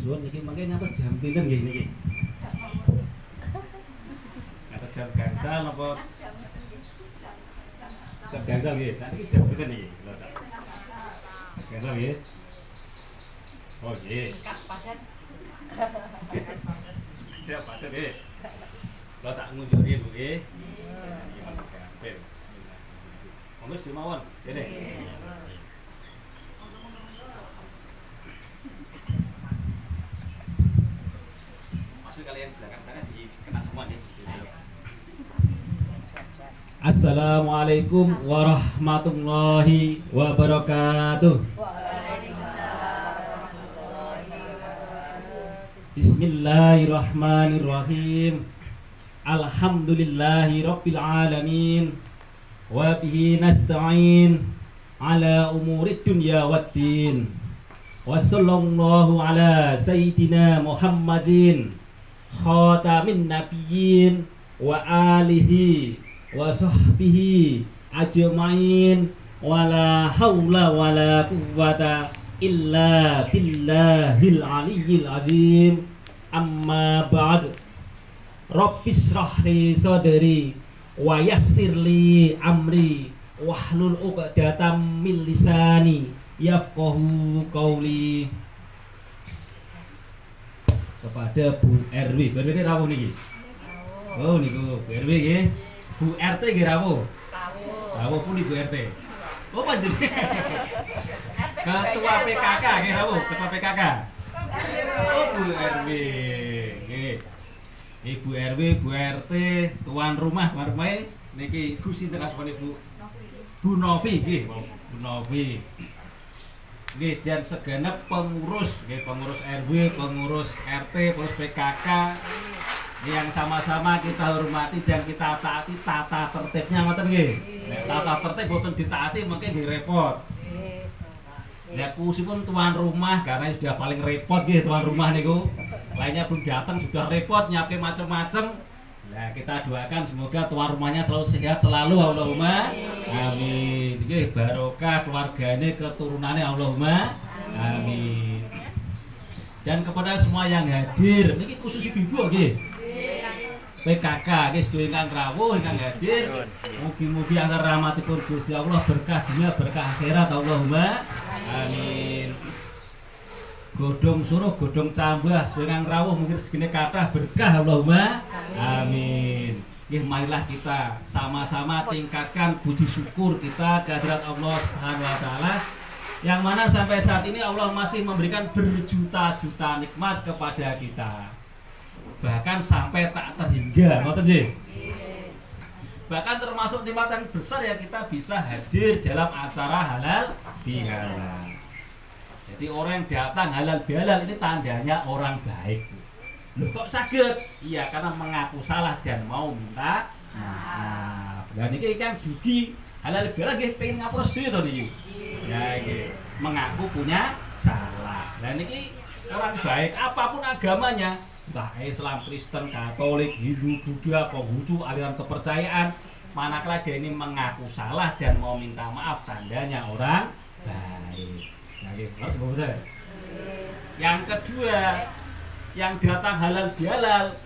suwun niki mangke ngantos jam pinten nggih niki? Ngantos jam gangsal napa? Jam gangsal nggih. Niki jam pinten niki? Gangsal nggih. Oh nggih. Siap paten nggih. Kula tak ngunjungi Bu nggih. Monggo dimawon, kene. Kalian belakang dikena semua nih. Assalamualaikum warahmatullahi wabarakatuh. Bismillahirrahmanirrahim. Alhamdulillahi rabbil alamin. Wa bihi nasta'in ala umurid dunya waddin. Wa sallallahu ala sayyidina Muhammadin khatamin nabiyyin wa alihi wa sahbihi ajma'in wa la hawla wa la quwwata illa billahil aliyyil azim. Amma ba'd. Rabbis shrahli sadri wa yassirli amri wahlul 'uqdatam min lisani yafqahu qawli. Kepada Bu RW. Bu RW ini rawuh niki. Oh niku Bu RW nggih. Bu RT nggih rawuh. Rawuh pundi Bu RT? Oh panjenengan. Ketua PKK nggih rawuh, Ketua PKK. Oh Bu RW nggih. Ibu RW, Bu RT, tuan rumah niki Bu sinten asmane Bu? Bu Novi nggih, Bu Novi. Nggih, dan segenap pengurus, nggih, pengurus RW, pengurus RT, pengurus PKK yang sama-sama kita hormati dan kita taati tata tertibnya ngoten nggih. Tata tertib boten ditaati mungkin nggih repot. Ya kusipun tuan rumah karena sudah paling repot nggih tuan rumah niku. Lainnya belum datang sudah repot nyiapin macam-macam. Nah, kita doakan semoga tuan rumahnya selalu sehat selalu Allahumma amin. Nggih barokah keluargane keturunannya Allahumma amin. Dan kepada semua yang hadir niki khusus ibu nggih. PKK nggih sedaya ingkang rawuh ingkang hadir. Mugi-mugi angger rahmatipun Gusti Allah berkah dunia berkah akhirat Allahumma amin. Godhong suruh godhong cambah sedaya ingkang rawuh mungkin segini kathah berkah Allahumma amin. Nggih marilah kita sama-sama tingkatkan puji syukur kita kehadirat Allah Subhanahu wa taala yang mana sampai saat ini Allah masih memberikan berjuta-juta nikmat kepada kita. Bahkan sampai tak terhingga, ngoten nggih. Bahkan termasuk nikmat yang besar ya kita bisa hadir dalam acara halal bihalal. Jadi orang yang datang halal bihalal ini tandanya orang baik. Loh kok saged? Iya karena mengaku salah dan mau minta maaf. Lah niki kan dugi halal bihalal nggih pengen ngapura sedaya to niki. Ya nggih, mengaku punya salah. Lah niki orang baik apapun agamanya, entah Islam, Kristen, Katolik, Hindu, Buddha, Konghucu, aliran kepercayaan, manakala dia ini mengaku salah dan mau minta maaf tandanya orang baik. Nah, gitu. Yang kedua, yang datang halal bihalal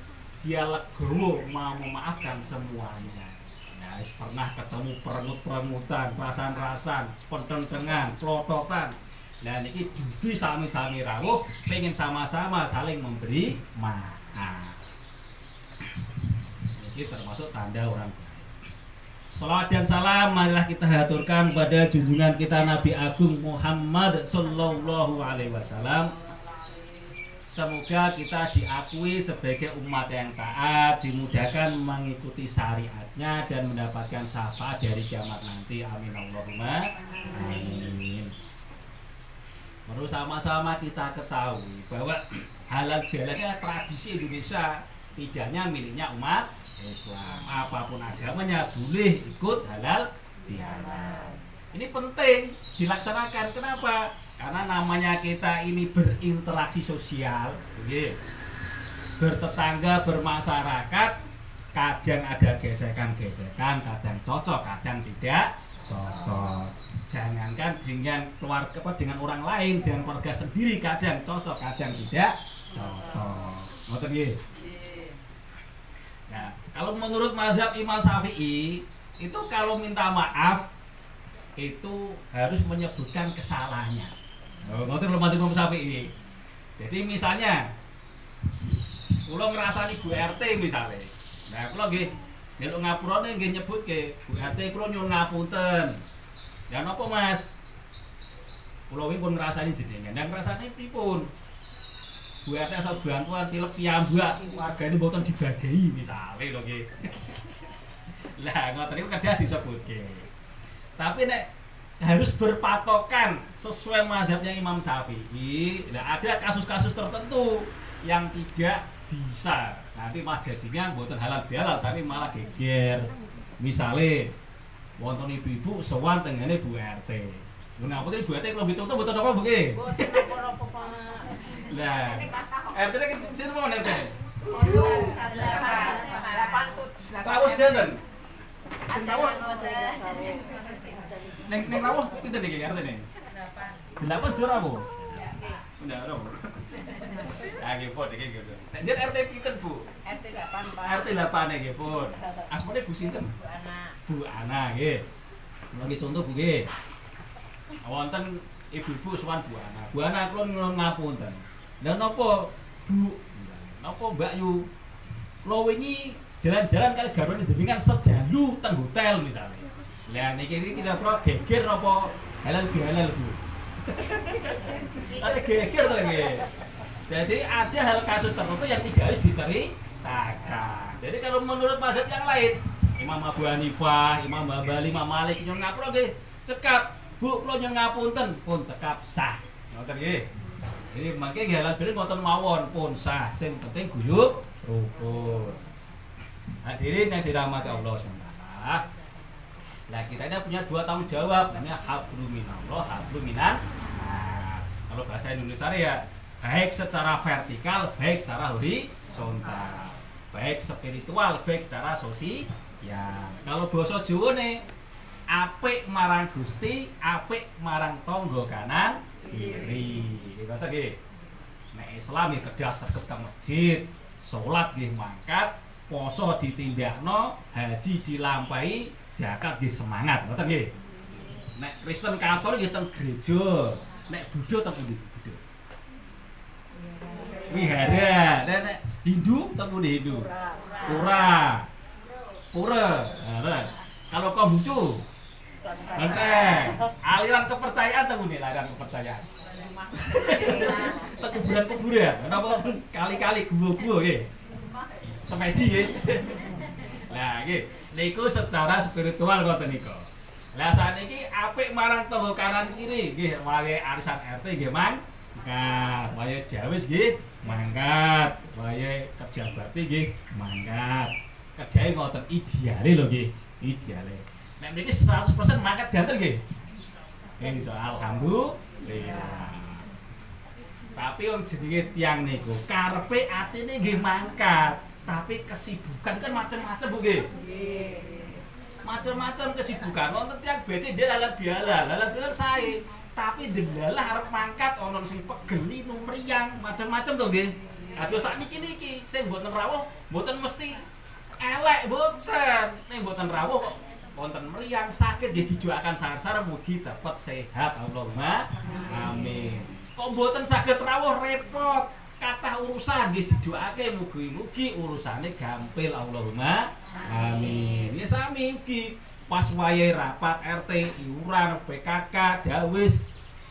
dia legowo mau memaafkan semuanya. Nah, pernah ketemu perengut-perengutan, rasan-rasan, pententengan, pelototan. Nah, ini dugi sami-sami rawuh pengen sama-sama saling memberi maaf. Ini termasuk tanda orang baik. Salawat dan salam marilah kita haturkan pada junjungan kita Nabi Agung Muhammad sallallahu alaihi wasallam. Semoga kita diakui sebagai umat yang taat, dimudahkan mengikuti syariatnya dan mendapatkan syafaat dari kiamat nanti. Amin Allahumma amin. Perlu sama-sama kita ketahui bahwa halal bihalalnya tradisi Indonesia, tidaknya miliknya umat Islam. Apapun agamanya boleh ikut halal bihalal. Ini penting dilaksanakan. Kenapa? Karena namanya kita ini berinteraksi sosial, bertetangga, bermasyarakat, kadang ada gesekan-gesekan, kadang cocok, kadang tidak cocok. Jangankan dengan keluarga, dengan orang lain, dengan keluarga sendiri kadang cocok, kadang tidak contoh. Ngoten nggih. Nah, kalau menurut mazhab Imam Syafi'i itu kalau minta maaf itu harus menyebutkan kesalahannya. Ngoten lho Imam Syafi'i. Jadi misalnya kula ngrasani Bu RT misalnya. Nah, kula nggih njaluk ngapurane nggih nyebutke Bu RT kula nyuwun ngapunten. Ya napa Mas? Kula wingi pun ngrasani jenengan. Dan ngrasane pripun? Bu RT asal bantuan tilep piyambak wargane mboten dibagi misale lho nggih. Lah ngoten niku kadang disebutke. Tapi nek harus berpatokan sesuai mazhabnya Imam Syafi'i. Nah, ada kasus-kasus tertentu yang tidak bisa. Nanti mas jadinya mboten halal bihalal tapi malah geger. Misale wonten ibu-ibu sowan tengene Bu RT. Lha ngapunten Bu RT kula ditutup mboten apa Bu nggih? Mboten apa-apa, Pak. Lah, RT-ne kan sinten mawon RT? 8. Rawuh sinten? Rawuh. Neng rawuh pinten iki RT-ne? 8 sudah rawuh. Ndak rawuh. Ah nggih pun iki gitu. Nek njen RT pinten Bu? RT 8, Pak. RT 8 nggih pun. Asmane Bu sinten? Bu Ana. Bu Ana nggih. Lagi contoh Bu nggih. Wonten ibu-ibu sowan Bu Ana. Bu Ana kula nyuwun ngapunten. Lah napa Bu? Napa Mbak Yu? Kula wingi jalan-jalan kali garwane jenengan sedalu teng hotel misalnya. Lah niki kira-kira geger napa halal bihalal Bu? Ada geger to nggih. Jadi ada hal kasus tertentu yang tidak harus diceritakan. Jadi kalau menurut mazhab yang lain, Imam Abu Hanifah, Imam Hambali, Imam Malik nyuwun ngapura nggih, cekap. Bu, kula nyuwun ngapunten, pun cekap sah. Ngoten nggih. Jadi mangke nggih halal bihalal ngoten mawon pun sah. Sing penting guyub rukun. Hadirin yang dirahmati Allah SWT. Nah, kita ini punya dua tanggung jawab, namanya hablum minallah, hablum minan. Nah, kalau bahasa Indonesia ya baik secara vertikal, baik secara horizontal, baik spiritual, baik secara sosial. Kalau basa Jawa nih, apik marang Gusti, apik marang tangga kanan kiri. Kata nggih. Nek Islam ya kedah saged teng masjid, salat nggih mangkat, poso ditindakno, haji dilampahi, zakat nggih semangat. Ngoten nggih. Nek Kristen Katolik nggih teng gereja, nek Buddha teng pundi? Wihara, dan Hindu temu di Hindu, pura. Nah, kalau Konghucu, aliran kepercayaan temu nih, aliran kepercayaan. Kuburan, kenapa kali-kali gua, semedi ya. Nah, niku secara spiritual ngoten niku. Lah saniki apik marang tangga kanan kiri, nggih, wae arisan RT nggih, Mang. Nah, wae jawis nggih mangkat, wae kerja bakti nggih mangkat. Kerjae ngoten ideale lho nggih, ideale. Nek mriki 100% mangkat ganten nggih. Nggih iso alhamdulillah. Tapi wong jenenge tiyang niku karepe atine nggih mangkat, tapi kesibukan kan macam-macam Bu nggih. Nggih. Macam-macam kesibukan wonten tiyang bedhe dia halal bihalal sae. Tapi delalah arep mangkat ana sing pegeli numriyang macam-macam to nggih. Aduh sakniki niki sing mboten rawuh mboten mesti elek mboten. Nek mboten rawuh kok wonten mriyang sakit nggih didoakan sar-sar mugi cepet sehat Allahumma amin. Kok mboten saged rawuh repot kathah urusan nggih didoake mugi-mugi urusane gampil Allahumma amin. Ya sami mugi pas wayahe rapat RT iuran PKK dawis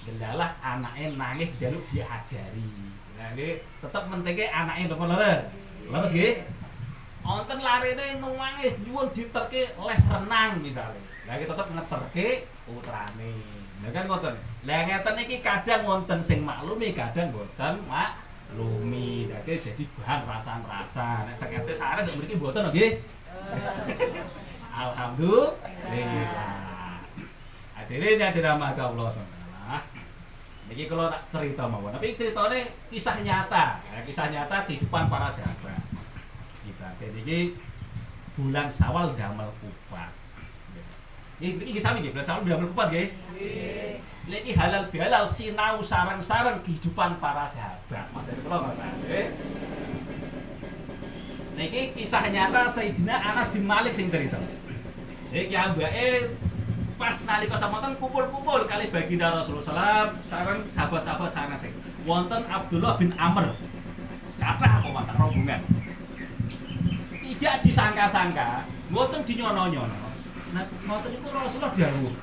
delalah anake nangis jaluk diajari. Nah nggih tetep mentenge anake napa leres. Leres nggih. Wonten larene nangis nyuwun diterke les renang misale. Lah iki tetep ngeterke putrane. Lah kan ngoten. Lah ngeten iki kadang wonten sing maklumi, kadang mboten maklumi. Dadi jadi bahan rasan-rasan. Nek RT sareng mriki mboten nggih. Alhamdulillah. Hadirin yang dirahmati Allah SWT. Niki kalau tak cerita mawon, tapi ceritanya kisah nyata, ya, kisah nyata di depan para sahabat. Kita niki bulan Syawal damel kupat. Iki sami nggih, bersama ndamel kupat nggih. Nggih. Iki halal bihalal sinau sarang-sarang kehidupan para sahabat. Mas kula nggih. Niki kisah nyata Sayyidina Anas bin Malik sing cerita. Iki ambake pas nalika samonten kumpul-kumpul kali baginda Rasulullah SAW sareng sahabat-sahabat sanes. Wonten Abdullah bin Amr. Kathah kok masak rombongan. Tidak disangka-sangka, mboten dinyono-nyono. Nah, ngoten niku Rasulullah dawuh.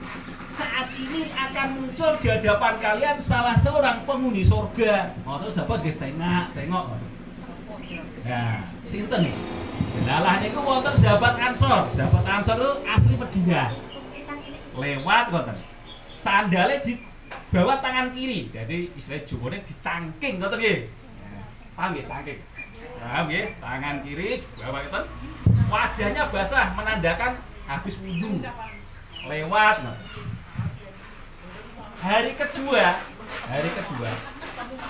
Saat ini akan muncul di hadapan kalian salah seorang penghuni surga. Ngoten sahabat nggih tengok. Nah, sinten nih? Lah niku wonten sahabat Ansor. Sahabat Ansor itu asli Madinah. Lewat ngoten. Sandale di bawah tangan kiri. Jadi istilah Jawane dicangking ngoten nggih. Paham nggih cangking? Paham nggih? Tangan kiri bawah ngoten. Wajahnya basah menandakan habis wudu. Lewat ngoten. Hari kedua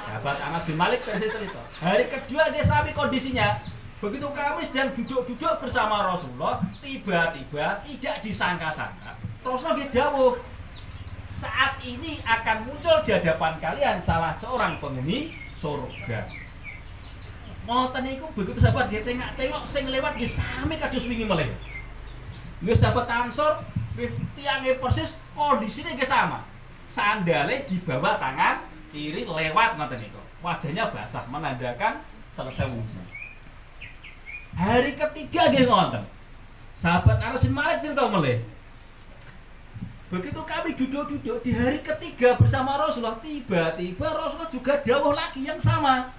sahabat Anas bin Malik cerita. Hari kedua dia sami kondisinya. Begitu kami sedang duduk-duduk bersama Rasulullah, tiba-tiba tidak disangka-sangka Rasulullah dawuh, saat ini akan muncul di hadapan kalian salah seorang penghuni surga. Ngoten niku begitu sahabat dia tengok sing lewat nggih sami kados wingi meleh. Nggih sahabat Ansor nggih tiange persis kondisine nggih sama. Sandale di bawah tangan kiri lewat ngoten niku. Wajahnya basah menandakan selesai wudu. Hari ketiga nggih ngoten. Sahabat Anas bin Malik cerita meleh. Begitu kami duduk-duduk di hari ketiga bersama Rasulullah, tiba-tiba Rasulullah juga dawuh lagi yang sama.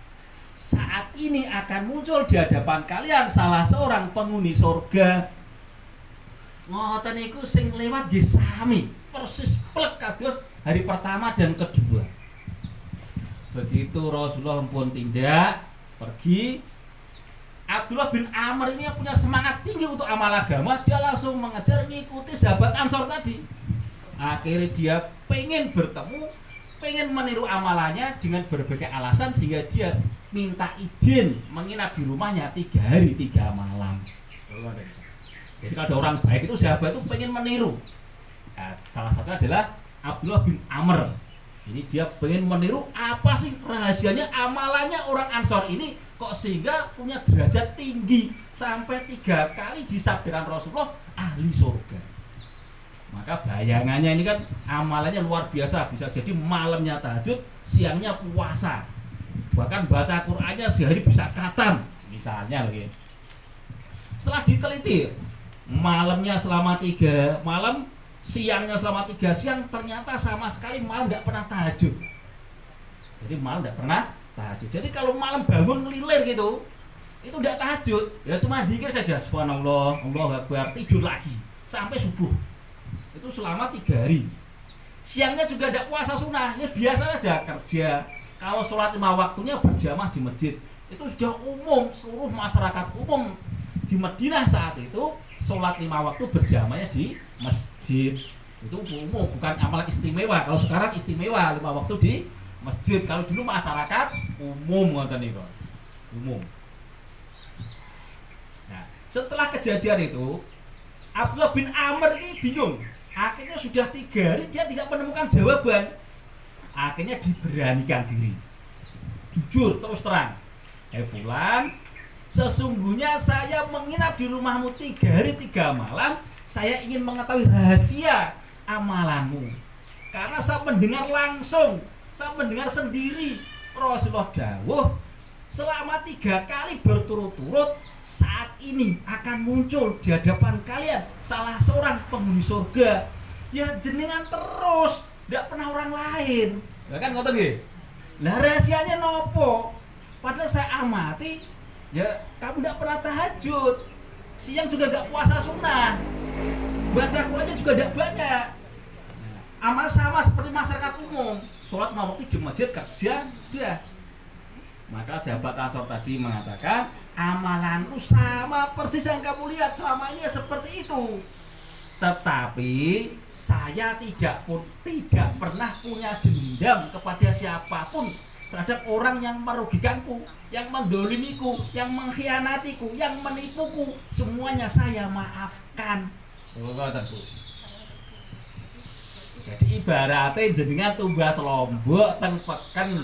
Saat ini akan muncul di hadapan kalian salah seorang penghuni surga. Ngoten niku sing lewat nggih sami, persis plek kados hari pertama dan kedua. Begitu Rasulullah pun tindak pergi, Abdullah bin Amr ini punya semangat tinggi untuk amal agama, dia langsung mengejar mengikuti sahabat Ansor tadi. Akhirnya dia pengen bertemu, pengen meniru amalannya dengan berbagai alasan sehingga dia minta izin menginap di rumahnya 3 hari 3 malam. Jadi kalau ada orang baik itu sahabat itu pengen meniru. Nah, salah satunya adalah Abdullah bin Amr. Ini dia pengen meniru apa sih rahasianya amalannya orang Ansor ini kok sehingga punya derajat tinggi sampai 3 kali disabdakan Rasulullah ahli surga. Maka bayangannya ini kan amalannya luar biasa, bisa jadi malamnya tahajud, siangnya puasa, bahkan baca Qur'annya sehari bisa khatam misalnya lagi. Setelah diteliti, malamnya selama 3 malam, siangnya selama 3 siang, ternyata sama sekali malam tidak pernah tahajud. Jadi malam tidak pernah tahajud. Jadi kalau malam bangun ngelilir gitu, itu tidak tahajud, ya cuma zikir saja, subhanallah, Allahu Akbar, tidur lagi sampai subuh. Itu selama 3 hari. Siangnya juga tidak puasa sunnah, ya biasa saja kerja. Kalau sholat 5 waktunya berjamaah di masjid, itu sudah umum, seluruh masyarakat umum di Madinah saat itu sholat 5 waktu berjamaahnya di masjid. Itu umum, bukan amalan istimewa. Kalau sekarang istimewa 5 waktu di masjid. Kalau dulu masyarakat umum ngoten niku. Umum. Nah, setelah kejadian itu, Abdullah bin Amr ini bingung. Akhirnya sudah 3 hari dia tidak menemukan jawaban. Akhirnya diberanikan diri. Jujur terus terang. Fulan, sesungguhnya saya menginap di rumahmu 3 hari 3 malam. Saya ingin mengetahui rahasia amalanmu. Karena saya mendengar langsung, saya mendengar sendiri Rasulullah dawuh selama 3 kali berturut-turut saat ini akan muncul di hadapan kalian salah seorang penghuni surga. Ya jenengan terus, tidak pernah orang lain. Ya kan ngoten nggih. Lah rahasianya nopo? Padahal saya amati, ya kamu tidak pernah tahajud, siang juga tidak puasa sunnah, baca Qur'annya juga tidak banyak. Amal sama seperti masyarakat umum, sholat 5 waktu di masjid kerja, sudah. Maka sahabat Ansor tadi mengatakan, amalanku sama persis yang kamu lihat selama ini seperti itu. Tetapi saya tidak pernah punya dendam kepada siapapun terhadap orang yang merugikanku, yang mendolimiku, yang mengkhianatiku, yang menipuku. Semuanya saya maafkan. Jadi ibaratnya jenengan tumbas Lombok teng peken.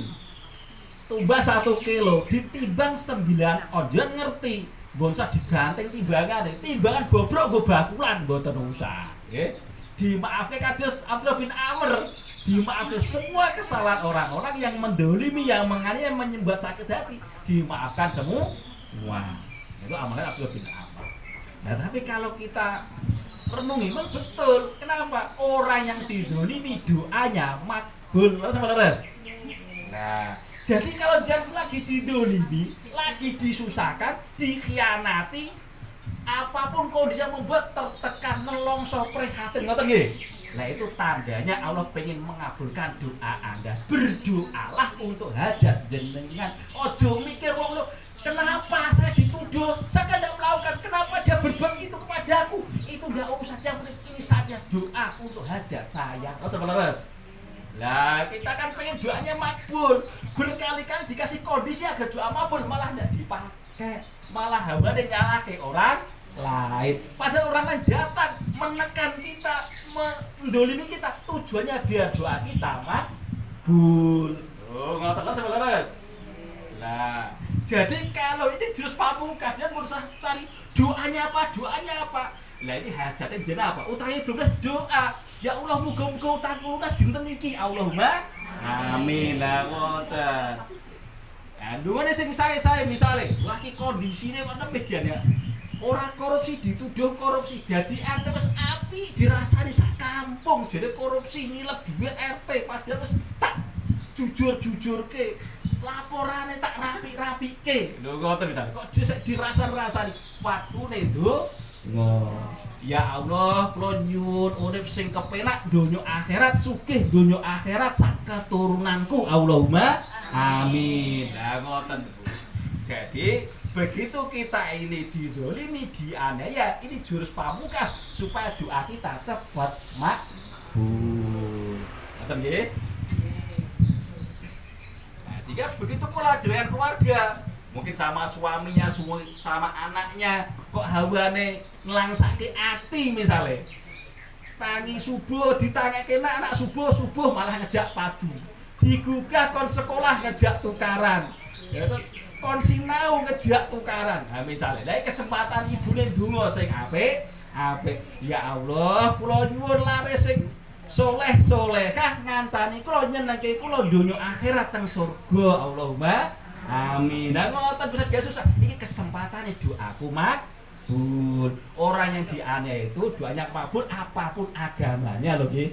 Tumbas 1 kilo ditimbang 9 onjon ngerti. Mbon usah diganting timbangan. Timbangan bobrok nggo bakulan mboten usah, nggih. Dimaafke kados Abdullah bin Amr. Dimaafkan semua kesalahan orang-orang yang mendolimi, yang menganiaya, membuat sakit hati, dimaafkan semua. Wah, itu amalan Abdullah bin Amr. Nah, tapi kalau kita renungi, memang betul. Kenapa? Orang yang didolimi doanya makbul. Nah, jadi kalau jangan lagi didolimi, lagi disusahkan, dikhianati, apapun kondisi yang membuat tertekan, nelongso, prihatin, ngoten nggih. Nah itu tandanya Allah pengen mengabulkan doa Anda. Berdoalah untuk hajat jenengan. Ojo mikir wong lu, kenapa saya dituduh? Saya kan tidak melakukan. Kenapa dia berbuat itu kepadaku? Itu tidak urusan, yang penting ini saja doa untuk hajat saya. Sebenarnya. Lah kita kan pengen doanya makbul. Berkali-kali dikasih kondisi agar doa makbul malah tidak dipakai. Malah hamba nyalahke orang lain. Padahal orang lain datang menekan kita, mendolimi kita, tujuannya biar doa kita makbul. Oh, ngoten kan sebenarnya. Nah, jadi kalau ini jurus pamungkas dia berusaha cari doanya apa? Lah ini hajatnya jeneng apa? Utangnya belum doa. Ya Allah muga-muga utangku lunas dinten iki. Allahumma amin. Lah ngoten. Nah, duwane sing saya misale, lagi kondisine ngoten median ya. Orang korupsi dituduh korupsi, jadi RT wis api dirasani sak kampung, jadi korupsi nyilep duit RT padahal wis tak jujur-jujurke, laporane tak rapi-rapike. Lho ngoten misale kok dirasa-rasani waktune nduk. Ya Allah, kula nyuwun urip sing kepenak donya akhirat, sugih donya akhirat sak keturunanku. Allahumma amin. Lah ngoten. Jadi begitu kita ini didolimi, dianiaya, ini jurus pamungkas supaya doa kita cepat makbul. Ngoten nggih? Nah, sehingga begitu pula dengan keluarga, mungkin sama suaminya, sama anaknya, kok hawane nglangsake ati misale. Tangi subuh ditangeke anak subuh malah ngejak padu. Digugah kon sekolah ngejak tukaran. Ya kon sinau ngejak tukaran. Nah misalnya, lha kesempatan ibune ndonga sing apik. Ya Allah, kula nyuwun laris sing soleh-solehah ngancani kula nyenengke kula donya akhirat teng surga. Allahumma amin. Nah ngoten bisa gak susah. Ini kesempatane doaku makbul. Orang yang dianiaya itu doanya makbul apapun agamanya lho nggih.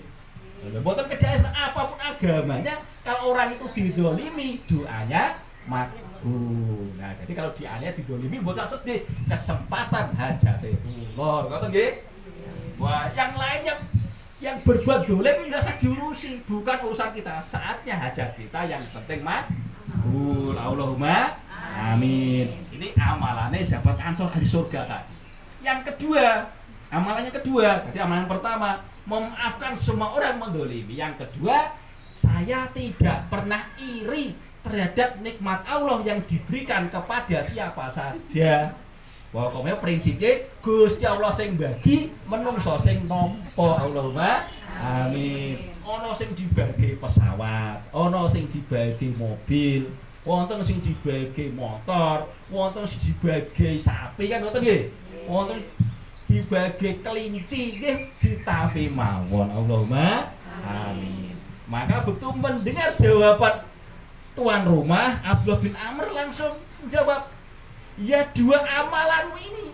Mboten beda apapun agamanya, kalau orang itu dizalimi doanya makbul. Nah, jadi kalau dianiaya didolimi mboten sedih, kesempatan hajate kula. Ngoten nggih? Wah, yang lain yang berbuat dolim itu tidak diurusi, bukan urusan kita. Saatnya hajat kita yang penting makbul. Allahumma amin. Ini amalannya sahabat Ansor ahli surga tadi. Yang kedua, amalannya kedua. Jadi amalan pertama memaafkan semua orang mendolimi. Yang kedua, saya tidak pernah iri terhadap nikmat Allah yang diberikan kepada siapa saja. Pokoknya prinsipnya Gusti Allah sing bagi, menungso sing nampa. Allahumma amin. Ana sing dibagi pesawat, ana sing dibagi mobil, wonten sing dibagi motor, wonten sing dibagi sapi kan ngoten nggih. Wonten dibagi kelinci nggih ditampi mawon. Allahumma amin. Maka begitu mendengar jawaban tuan rumah, Abdullah bin Amr langsung menjawab, ya dua amalanmu ini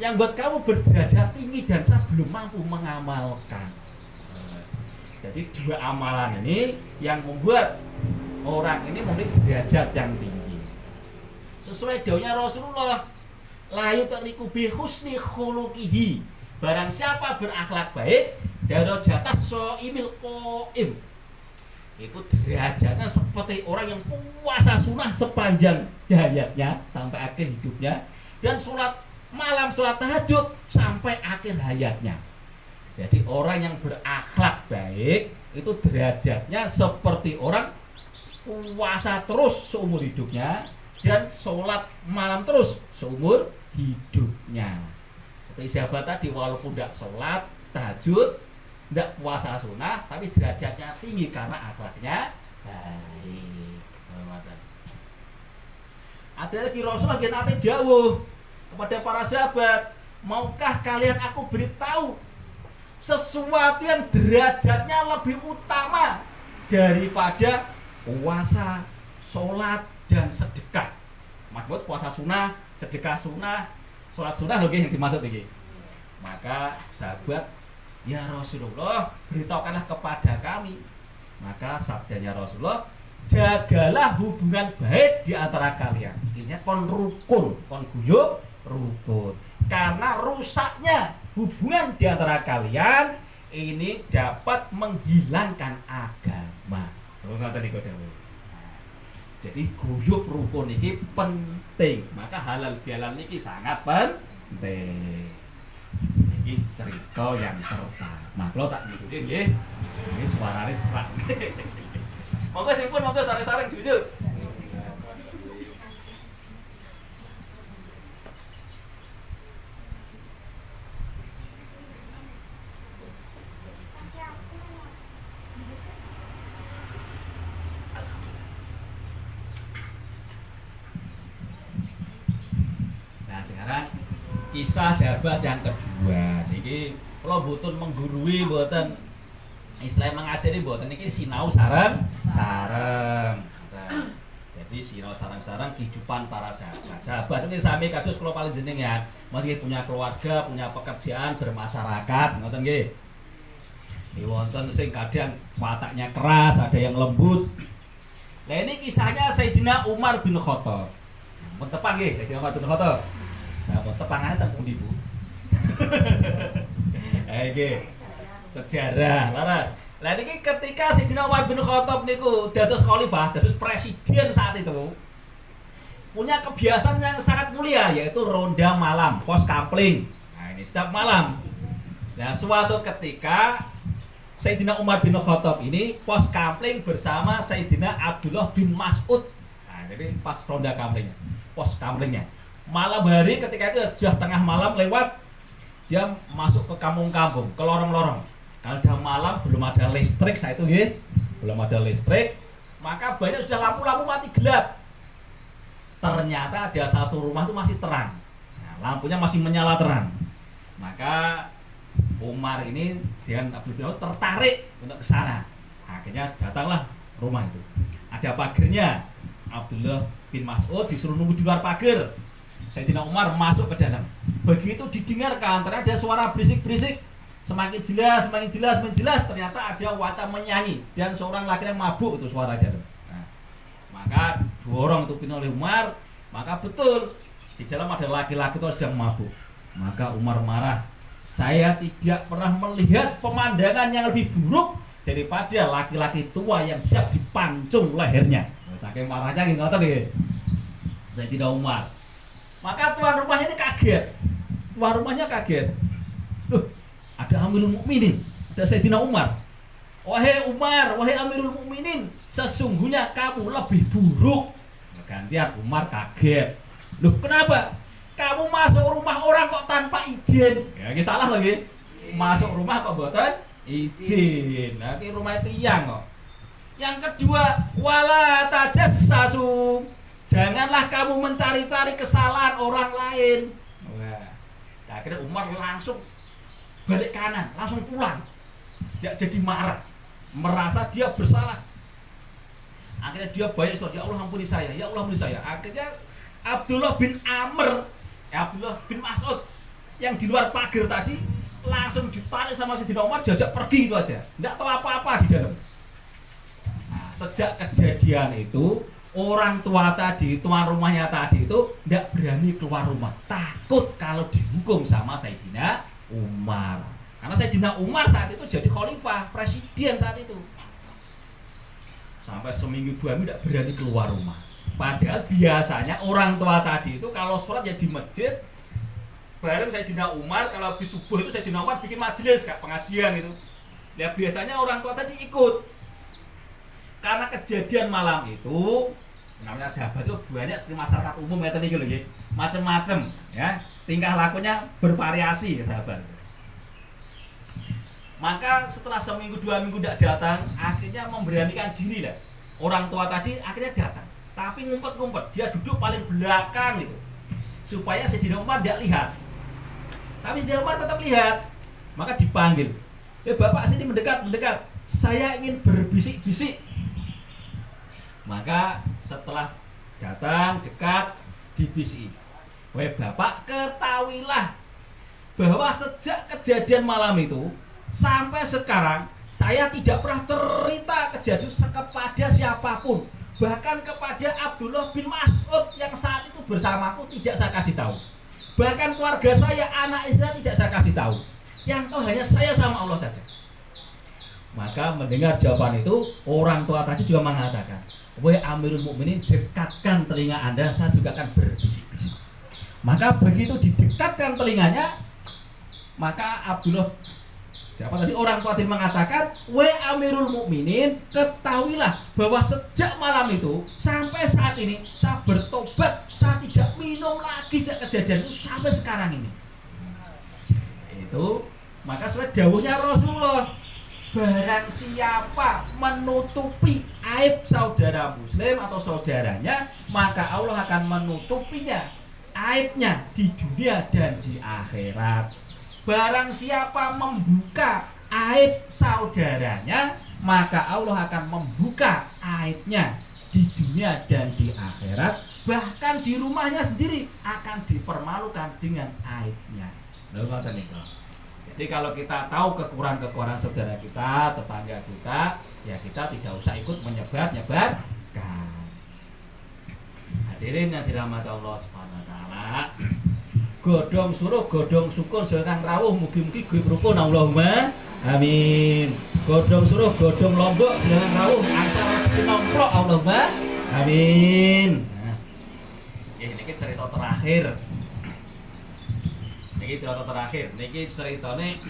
yang buat kamu berderajat tinggi dan saya belum mampu mengamalkan. Jadi dua amalan ini yang membuat orang ini memiliki derajat yang tinggi. Sesuai dawuhnya Rasulullah, la yutariku bi husni khuluqihi. Barang siapa berakhlak baik, darajatas shaimil qaim. Itu derajatnya seperti orang yang puasa sunnah sepanjang hayatnya sampai akhir hidupnya, dan sholat malam, sholat tahajud sampai akhir hayatnya. Jadi orang yang berakhlak baik itu derajatnya seperti orang puasa terus seumur hidupnya dan sholat malam terus seumur hidupnya. Seperti sahabat tadi, walaupun tidak sholat tahajud ndak puasa sunah tapi derajatnya tinggi karena akhlaknya baik. Ada lagi Rasul lagi nate dawuh kepada para sahabat, maukah kalian aku beritahu sesuatu yang derajatnya lebih utama daripada puasa, sholat, dan sedekah. Maksud puasa sunnah, sedekah sunnah, sholat sunnah lagi yang dimaksud ini. Maka sahabat, ya Rasulullah, beritahukanlah kepada kami. Maka sabdanya Rasulullah, jagalah hubungan baik di antara kalian. Intinya kon rukun, kon guyub rukun. Karena rusaknya hubungan di antara kalian ini dapat menghilangkan agama. Jadi guyub rukun ini penting. Maka halal bihalal ini sangat penting. Ini cerita yang pertama. Kalau tak ngikutin ya, ini suaranya serak. Monggo simpun, monggo sareng-sareng jujur. Kisah sahabat yang kedua niki kalau boten menggurui boten Islam mengajari boten niki sinau sareng. Jadi sinau sareng kehidupan para sahabat. Sahabat ini sami kados kula paling jenengan, mesti punya keluarga, punya pekerjaan, bermasyarakat, ngoten nggih. Wonten sing kadang wataknya keras, ada yang lembut. Nah ini kisahnya Sayyidina Umar bin Khattab. Mun tepan nggih Sayyidina Umar bin Khattab. Nah, tepangannya tak pundi Bu. Oke. Sejarah, laras. Lah niki ketika Sayyidina Umar bin Khattab niku dados khalifah, dados presiden saat itu, punya kebiasaan yang sangat mulia yaitu ronda malam, pos kapling. Nah, ini setiap malam. Nah, suatu ketika Sayyidina Umar bin Khattab ini pos kapling bersama Sayyidina Abdullah bin Mas'ud. Nah, jadi pas ronda kaplingnya, pos kaplingnya. Malam hari ketika itu sudah tengah malam lewat, dia masuk ke kampung-kampung, ke lorong-lorong. Kalau sudah malam belum ada listrik saat itu ya, belum ada listrik, maka banyak sudah lampu-lampu mati gelap. Ternyata ada satu rumah itu masih terang, nah, lampunya masih menyala terang. Maka Umar ini dengan Abdullah tertarik untuk ke sana. Akhirnya datanglah rumah itu. Ada pagernya. Abdullah bin Mas'ud disuruh nunggu di luar pagar. Sayyidina Umar masuk ke dalam. Begitu didengarkan ternyata ada suara berisik-berisik. Semakin jelas. Ternyata ada wata menyanyi dan seorang laki yang mabuk itu suaranya. Nah, maka dorong itu oleh Umar. Maka betul di dalam ada laki-laki itu sedang mabuk. Maka Umar marah. Saya tidak pernah melihat pemandangan yang lebih buruk daripada laki-laki tua yang siap dipancung lehernya. Saking marahnya gitu tadi. Sayyidina Umar. Maka tuan rumahnya ini kaget. Tuan rumahnya kaget. Loh, ada Amirul Mukminin, ada Sayyidina Umar. Wahai Umar, wahai Amirul Mukminin, sesungguhnya kamu lebih buruk. Gantian Umar kaget. Loh, kenapa? Kamu masuk rumah orang kok tanpa izin. Ya, ini salah lagi. Masuk rumah kok boten izin. Nah, ini rumah tiang kok. Yang kedua, wala tajassasu. Janganlah kamu mencari-cari kesalahan orang lain. Wah. Akhirnya Umar langsung balik kanan, langsung pulang. Dia jadi marah, merasa dia bersalah. Akhirnya dia banyak istighfar, ya Allah ampuni saya, ya Allah ampuni saya. Akhirnya Abdullah bin Mas'ud yang di luar pagar tadi langsung ditarik sama Sayyidina Umar, diajak pergi itu aja. Enggak tahu apa-apa di dalam. Nah, sejak kejadian itu orang tua tadi, tuan rumahnya tadi itu tidak berani keluar rumah, takut kalau dihukum sama Sayyidina Umar. Karena Sayyidina Umar saat itu jadi khalifah, presiden saat itu. Sampai seminggu 2 minggu tidak berani keluar rumah. Padahal biasanya orang tua tadi itu kalau sholat ya di masjid. Bareng Sayyidina Umar, kalau habis subuh itu Sayyidina Umar bikin majelis, kayak pengajian itu. Ya biasanya orang tua tadi ikut. Karena kejadian malam itu, namanya sahabat itu banyak seperti masyarakat umum ya tadi gitu ya, macam-macam ya, tingkah lakunya bervariasi ya sahabat. Maka setelah seminggu 2 minggu tidak datang, akhirnya memberanikan diri lah. Orang tua tadi akhirnya datang, tapi ngumpet-ngumpet, dia duduk paling belakang gitu, supaya Sayyidina Umar tidak lihat. Tapi Sayyidina Umar tetap lihat, maka dipanggil. Bapak sini mendekat, saya ingin berbisik-bisik. Maka setelah datang dekat dibisiki, Bapak ketahuilah bahwa sejak kejadian malam itu sampai sekarang saya tidak pernah cerita kejadian kepada siapapun, bahkan kepada Abdullah bin Mas'ud yang saat itu bersamaku tidak saya kasih tahu, bahkan keluarga saya, anak istri tidak saya kasih tahu. Yang tahu hanya saya sama Allah saja. Maka mendengar jawaban itu, orang tua tadi juga mengatakan, wahai Amirul Mukminin, dekatkan telinga Anda, saya juga akan berbisik-bisik. Maka begitu didekatkan telinganya, maka Abdullah, siapa tadi orang tua tadi mengatakan, wahai Amirul Mukminin, ketahuilah bahwa sejak malam itu sampai saat ini saya bertobat, saya tidak minum lagi sejak kejadian itu sampai sekarang ini. Itu maka sesuai dawuhnya Rasulullah, barang siapa menutupi aib saudara muslim atau saudaranya, maka Allah akan menutupinya aibnya di dunia dan di akhirat. Barang siapa membuka aib saudaranya, maka Allah akan membuka aibnya di dunia dan di akhirat. Bahkan di rumahnya sendiri akan dipermalukan dengan aibnya. Jadi kalau kita tahu kekurangan saudara kita, tetangga kita, ya kita tidak usah ikut menyebar-nyebarkan. Hadirin yang dirahmati Allah Subhanahu wa taala. Godhong suruh, godhong syukur sekarang rawuh, mugi-mugi gue rukun Allahumma amin. Godhong suruh, godhong lombok sekarang rawuh, antara nomplok Allahumma amin. Nah, ini cerita terakhir. Niki ceritane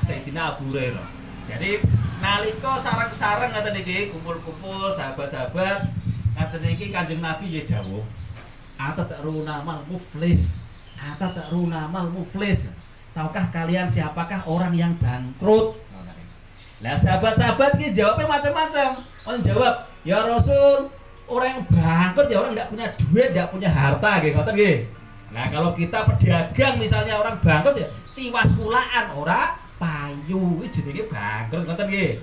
Sayyidina Abu Hurairah. Jadi nalika sareng-sareng ngaten niki kumpul-kumpul sahabat-sahabat, ngaten niki Kanjeng Nabi nggih dawuh, "Atataruna mal muflis, atataruna mal muflis." Tahukah kalian siapakah orang yang bangkrut? Lah sahabat-sahabat iki jawabnya macam-macam. Orang jawab, "Ya Rasul, orang yang bangkrut ya orang enggak punya duit, enggak punya harta nggih, ngoten nggih." Nah kalau kita pedagang misalnya orang bangkrut ya tiwas kulaan ora payu, iki jenenge bangkrut ngoten nggih.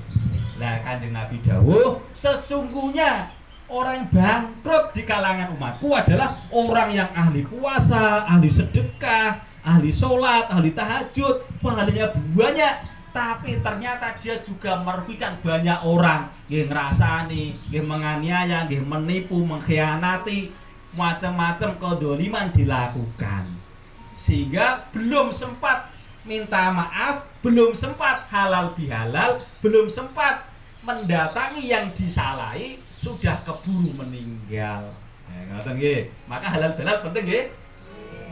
Lah Kanjeng Nabi dawuh, sesungguhnya orang yang bangkrut di kalangan umatku adalah orang yang ahli puasa, ahli sedekah, ahli sholat, ahli tahajud, pahalanya banyak, tapi ternyata dia juga merugikan banyak orang, nggih ngrasani, nggih menganiaya, nggih menipu, mengkhianati, macam-macam kedoliman dilakukan, sehingga belum sempat minta maaf, belum sempat halal bihalal, belum sempat mendatangi yang disalahi, sudah keburu meninggal. Maka halal bihalal penting nggih.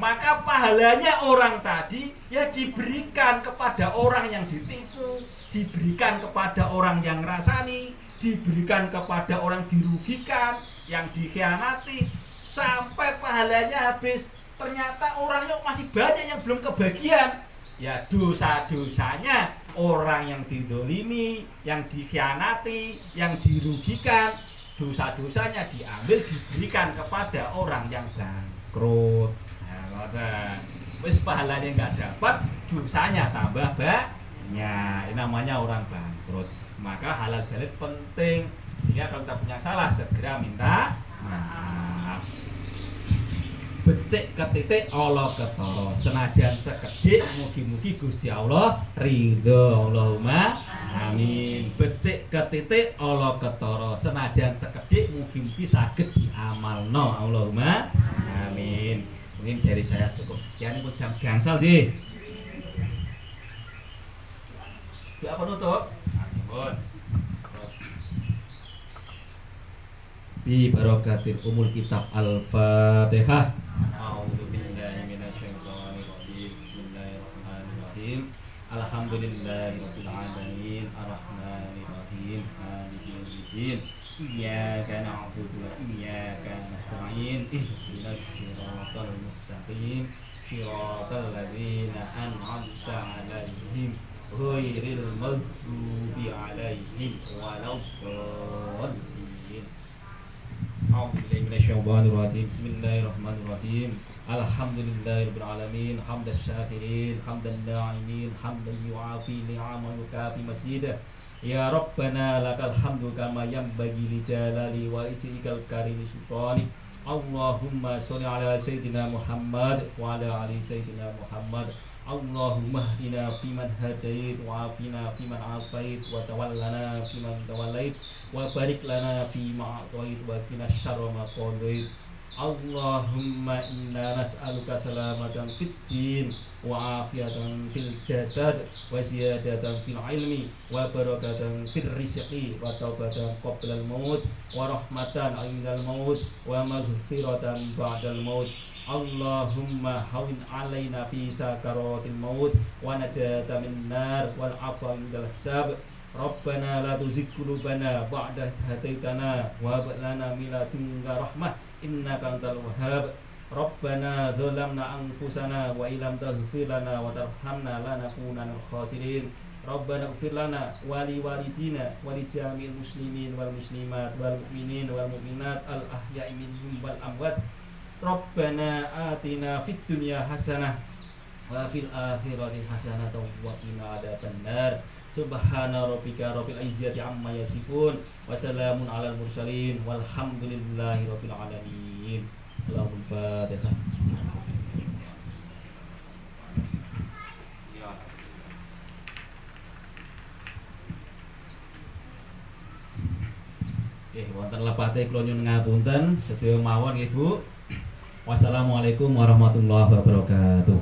Maka pahalanya orang tadi ya diberikan kepada orang yang ditipu, diberikan kepada orang yang rasani, diberikan kepada orang dirugikan, yang dikhianati, sampai pahalanya habis. Ternyata orangnya masih banyak yang belum kebagian. Ya dosa-dosanya orang yang didolimi, yang dikhianati, yang dirugikan, dosa-dosanya diambil diberikan kepada orang yang bangkrut. Nah, wis pahalanya nggak dapat, dosanya tambah banyak. Ini namanya orang bangkrut. Maka halal bihalal penting, sehingga kalau kita punya salah segera minta maaf. Becik ketitik Allah ketara, senajan sekedhik mugi-mugi Gusti Allah ridho Allahumma amin. Becik ketitik Allah ketara, senajan sekedhik mugi-mugi saged diamalno Allahumma amin. Mungkin dari saya cukup sekian, pun jam gangsal nggih. Doa penutup. Ampun. Bi barakatil umul kitab Al-Fatihah. A'udzubillahi minasyaitonir rajim. Bismillahirrahmanirrahim. Alhamdulillahirabbil alamin, arrahmanir rahim, maliki yaumiddin. Iyyaka na'budu wa iyyaka nasta'in. Ihdinas siratal mustaqim. Shiratal ladzina an'amta 'alaihim ghairil maghdubi 'alaihim waladdallin. A'udzubillahi minasyaitonir rajim. Bismillahirrahmanirrahim. Alhamdulillahirabbil alamin, hamdan syakirin, hamdan na'imin, hamdan yu'afi ni'ama yukafi masjidah. Ya Rabbana lakal hamdu kama yanbaghi li jalali wa ijlikal karimi sultanik. Allahumma sholli ala sayyidina Muhammad wa ala ali sayyidina Muhammad. Allahumma hdina fiman hadait wa afina fiman afait wa tawallana fiman tawallait wa barik lana fima a'tait wa qina syarra ma qadait. Allahumma inna nas'aluka salamatan fid din wa afiyatan fil jasad wa ziyadatan fil ilmi wa barakatan fil rizqi wa taubatan qabla al maut wa rahmatan 'indal maut wa maghfiratan ba'dal maut. Allahumma hawin alaina fi sakaratil maut wa najata min nar wal afwa indal hisab. Rabbana la tuzigh qulubana ba'da idh hadaitana wa hab lana min ladunka rahmah innaka antal wahhab. Rabbana dzalamna anfusana wa illam taghfir lana wa tarhamna lanakunanna minal khasirin. Rabbana ighfir lana wa li walidina wa li jami'il muslimin wal muslimat wal mu'minin wal mu'minat al ahya'i minhum wal amwat. Rabbana atina fid dunya hasanah wa fil akhirati hasanah wa qina adzabannar. Subhana rabbika rabbil izzati amma yasifun wa salamun alal mursalin walhamdulillahi rabbil alamin. Allahumma Fatihah. Wonten lepate kula nyuwun ngapunten sedaya mawon nggih Bu. Wassalamualaikum warahmatullahi wabarakatuh.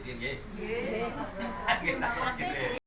Nggih. Nggih.